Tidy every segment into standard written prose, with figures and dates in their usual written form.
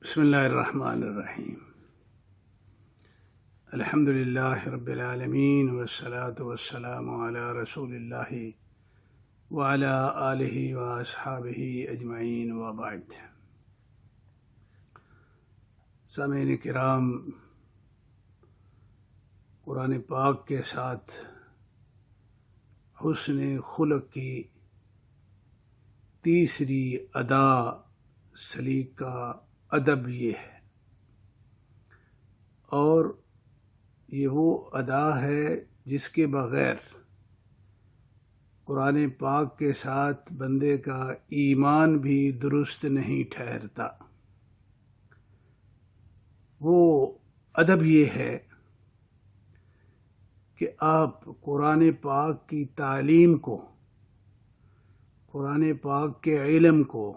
بسم اللہ الرحمن الرحیم الحمد للہ رب العالمین والصلاة والسلام علی رسول اللہ وعلی آلہ واصحابہ اجمعین وبعد۔ سامعین کرام، قرآن پاک کے ساتھ حسن خلق کی تیسری ادا سلیقہ ادب یہ ہے، اور یہ وہ ادا ہے جس کے بغیر قرآن پاک کے ساتھ بندے کا ایمان بھی درست نہیں ٹھہرتا۔ وہ ادب یہ ہے کہ آپ قرآن پاک کی تعلیم کو، قرآن پاک کے علم کو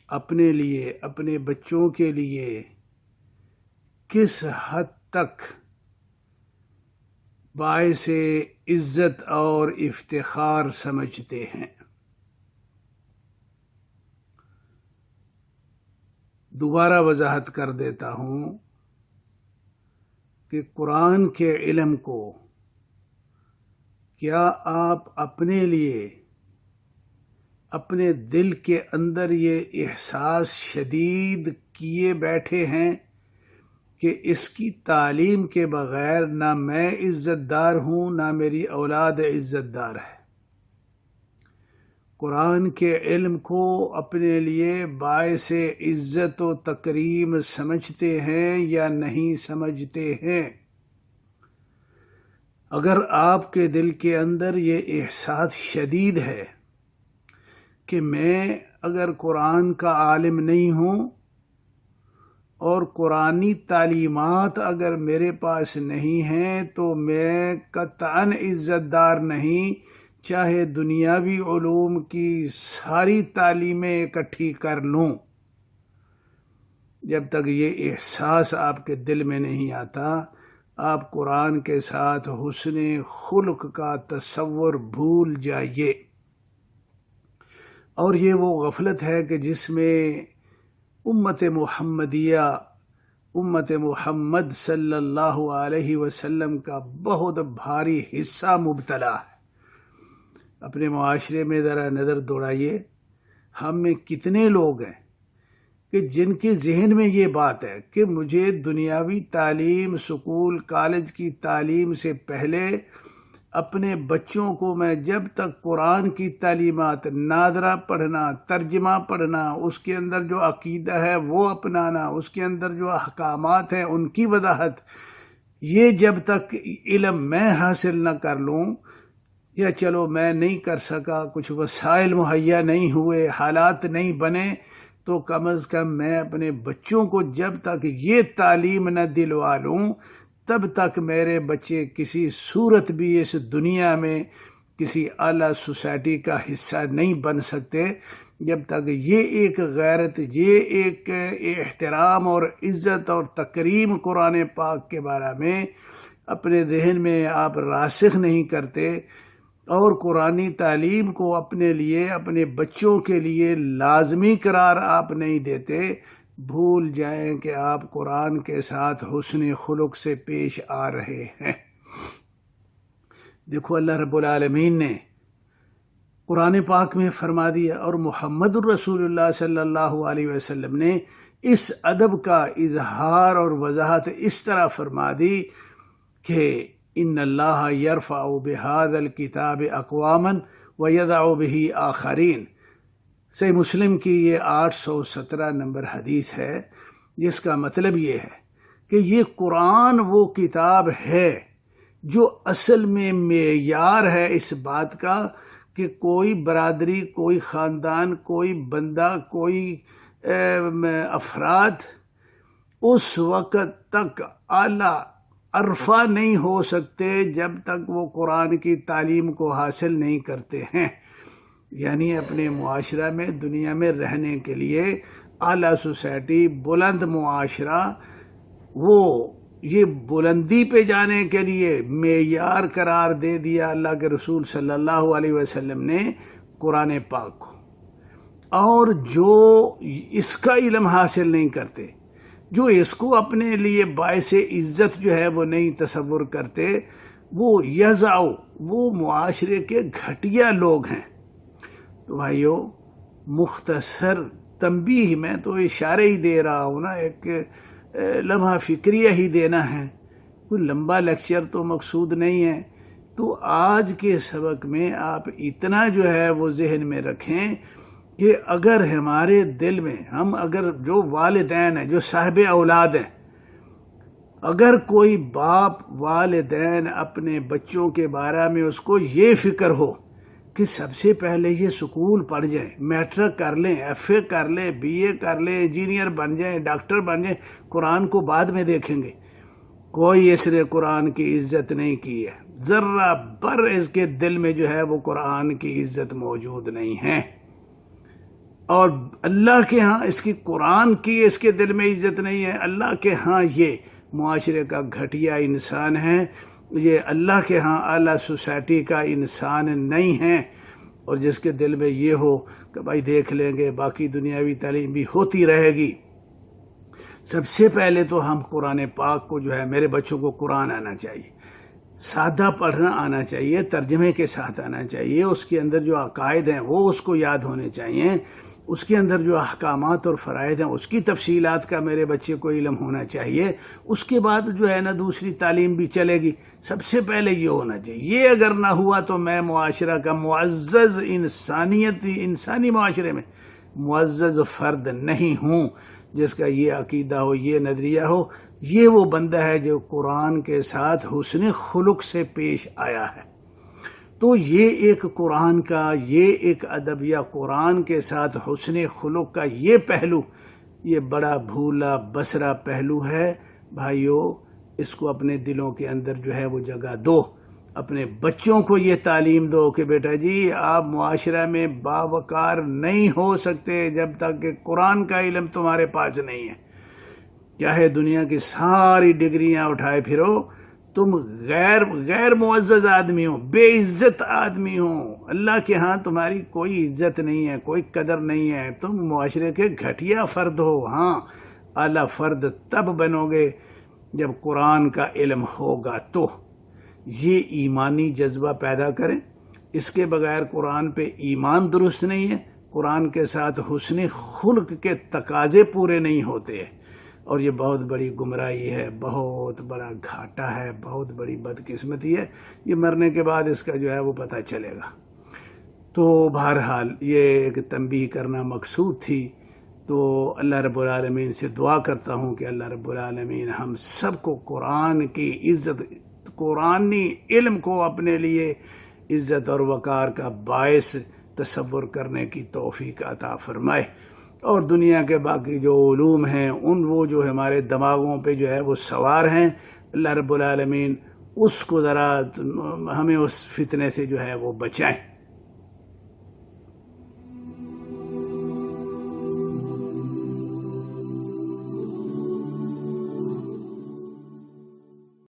اپنے لیے، اپنے بچوں کے لیے کس حد تک باعث عزت اور افتخار سمجھتے ہیں۔ دوبارہ وضاحت کر دیتا ہوں کہ قرآن کے علم کو کیا آپ اپنے لیے، اپنے دل کے اندر یہ احساس شدید کیے بیٹھے ہیں کہ اس کی تعلیم کے بغیر نہ میں عزت دار ہوں، نہ میری اولاد عزت دار ہے؟ قرآن کے علم کو اپنے لیے باعث عزت و تکریم سمجھتے ہیں یا نہیں سمجھتے ہیں؟ اگر آپ کے دل کے اندر یہ احساس شدید ہے کہ میں اگر قرآن کا عالم نہیں ہوں اور قرآنی تعلیمات اگر میرے پاس نہیں ہیں تو میں قطعاً عزت دار نہیں، چاہے دنیاوی علوم کی ساری تعلیمیں اکٹھی کر لوں۔ جب تک یہ احساس آپ کے دل میں نہیں آتا، آپ قرآن کے ساتھ حسن خلق کا تصور بھول جائیے۔ اور یہ وہ غفلت ہے کہ جس میں امت محمدیہ، امت محمد صلی اللہ علیہ وسلم کا بہت بھاری حصہ مبتلا ہے۔ اپنے معاشرے میں ذرا نظر دوڑائیے، ہم میں کتنے لوگ ہیں کہ جن کے ذہن میں یہ بات ہے کہ مجھے دنیاوی تعلیم، سکول کالج کی تعلیم سے پہلے اپنے بچوں کو میں جب تک قرآن کی تعلیمات، نادرہ پڑھنا، ترجمہ پڑھنا، اس کے اندر جو عقیدہ ہے وہ اپنانا، اس کے اندر جو احکامات ہیں ان کی وضاحت، یہ جب تک علم میں حاصل نہ کر لوں، یا چلو میں نہیں کر سکا، کچھ وسائل مہیا نہیں ہوئے، حالات نہیں بنے، تو کم از کم میں اپنے بچوں کو جب تک یہ تعلیم نہ دلوا لوں، تب تک میرے بچے کسی صورت بھی اس دنیا میں کسی اعلیٰ سوسائٹی کا حصہ نہیں بن سکتے، جب تک یہ ایک غیرت، یہ ایک احترام اور عزت اور تکریم قرآن پاک کے بارے میں اپنے ذہن میں آپ راسخ نہیں کرتے، اور قرآنی تعلیم کو اپنے لیے، اپنے بچوں کے لیے لازمی قرار آپ نہیں دیتے، بھول جائیں کہ آپ قرآن کے ساتھ حسن خلق سے پیش آ رہے ہیں۔ دیکھو، اللہ رب العالمین نے قرآن پاک میں فرما دیا، اور محمد الرسول اللہ صلی اللہ علیہ وسلم نے اس ادب کا اظہار اور وضاحت اس طرح فرما دی کہ ان اللہ یرفع بہذا الکتاب اقواما ویضع بہ آخرین۔ صحیح مسلم کی یہ 817 نمبر حدیث ہے، جس کا مطلب یہ ہے کہ یہ قرآن وہ کتاب ہے جو اصل میں معیار ہے اس بات کا کہ کوئی برادری، کوئی خاندان، کوئی بندہ، کوئی افراد اس وقت تک اعلیٰ عرفہ نہیں ہو سکتے جب تک وہ قرآن کی تعلیم کو حاصل نہیں کرتے ہیں۔ یعنی اپنے معاشرہ میں، دنیا میں رہنے کے لیے اعلیٰ سوسائٹی، بلند معاشرہ، وہ یہ بلندی پہ جانے کے لیے معیار قرار دے دیا اللہ کے رسول صلی اللہ علیہ وسلم نے قرآن پاک کو۔ اور جو اس کا علم حاصل نہیں کرتے، جو اس کو اپنے لیے باعث عزت جو ہے وہ نہیں تصور کرتے، وہ یزعو، وہ معاشرے کے گھٹیا لوگ ہیں۔ تو بھائیو، مختصر تنبیہ، میں تو اشارے ہی دے رہا ہوں نا، ایک لمحہ فکریہ ہی دینا ہے، کوئی لمبا لیکچر تو مقصود نہیں ہے۔ تو آج کے سبق میں آپ اتنا جو ہے وہ ذہن میں رکھیں کہ اگر ہمارے دل میں، ہم اگر جو والدین ہیں، جو صاحب اولاد ہیں، اگر کوئی باپ والدین اپنے بچوں کے بارے میں اس کو یہ فکر ہو کہ سب سے پہلے یہ سکول پڑھ جائیں، میٹرک کر لیں، ایف اے کر لیں، بی اے کر لیں، انجینئر بن جائیں، ڈاکٹر بن جائیں، قرآن کو بعد میں دیکھیں گے، کوئی اس نے قرآن کی عزت نہیں کی ہے، ذرہ بر اس کے دل میں جو ہے وہ قرآن کی عزت موجود نہیں ہے، اور اللہ کے ہاں اس کی، قرآن کی اس کے دل میں عزت نہیں ہے، اللہ کے ہاں یہ معاشرے کا گھٹیا انسان ہے، یہ اللہ کے ہاں اعلیٰ سوسائٹی کا انسان نہیں ہے۔ اور جس کے دل میں یہ ہو کہ بھائی دیکھ لیں گے، باقی دنیاوی تعلیم بھی ہوتی رہے گی، سب سے پہلے تو ہم قرآن پاک کو جو ہے، میرے بچوں کو قرآن آنا چاہیے، سادہ پڑھنا آنا چاہیے، ترجمے کے ساتھ آنا چاہیے، اس کے اندر جو عقائد ہیں وہ اس کو یاد ہونے چاہیے، اس کے اندر جو احکامات اور فرائض ہیں اس کی تفصیلات کا میرے بچے کو علم ہونا چاہیے۔ اس کے بعد جو ہے نا دوسری تعلیم بھی چلے گی، سب سے پہلے یہ ہونا چاہیے۔ یہ اگر نہ ہوا تو میں معاشرہ کا معزز، انسانی معاشرے میں معزز فرد نہیں ہوں، جس کا یہ عقیدہ ہو، یہ نظریہ ہو۔ یہ وہ بندہ ہے جو قرآن کے ساتھ حسن خلق سے پیش آیا ہے۔ تو یہ ایک قرآن کا، یہ ایک ادب یا قرآن کے ساتھ حسن خلق کا یہ پہلو، یہ بڑا بھولا بسرا پہلو ہے۔ بھائیو، اس کو اپنے دلوں کے اندر جو ہے وہ جگہ دو، اپنے بچوں کو یہ تعلیم دو کہ بیٹا جی آپ معاشرہ میں باوقار نہیں ہو سکتے جب تک کہ قرآن کا علم تمہارے پاس نہیں ہے۔ چاہے دنیا کی ساری ڈگریاں اٹھائے پھرو، تم غیر معزز آدمی ہو، بے عزت آدمی ہو، اللہ کے ہاں تمہاری کوئی عزت نہیں ہے، کوئی قدر نہیں ہے، تم معاشرے کے گھٹیا فرد ہو۔ ہاں، اعلیٰ فرد تب بنو گے جب قرآن کا علم ہوگا۔ تو یہ ایمانی جذبہ پیدا کریں، اس کے بغیر قرآن پہ ایمان درست نہیں ہے، قرآن کے ساتھ حسن خلق کے تقاضے پورے نہیں ہوتے ہیں، اور یہ بہت بڑی گمراہی ہے، بہت بڑا گھاٹا ہے، بہت بڑی بدقسمتی ہے۔ یہ مرنے کے بعد اس کا جو ہے وہ پتہ چلے گا۔ تو بہرحال یہ ایک تنبیہ کرنا مقصود تھی۔ تو اللہ رب العالمین سے دعا کرتا ہوں کہ اللہ رب العالمین ہم سب کو قرآن کی عزت، قرآنی علم کو اپنے لیے عزت اور وقار کا باعث تصور کرنے کی توفیق عطا فرمائے، اور دنیا کے باقی جو علوم ہیں وہ جو ہمارے دماغوں پہ جو ہے وہ سوار ہیں، اللہ رب العالمین اس کو ذرا ہمیں اس فتنے سے جو ہے وہ بچائیں۔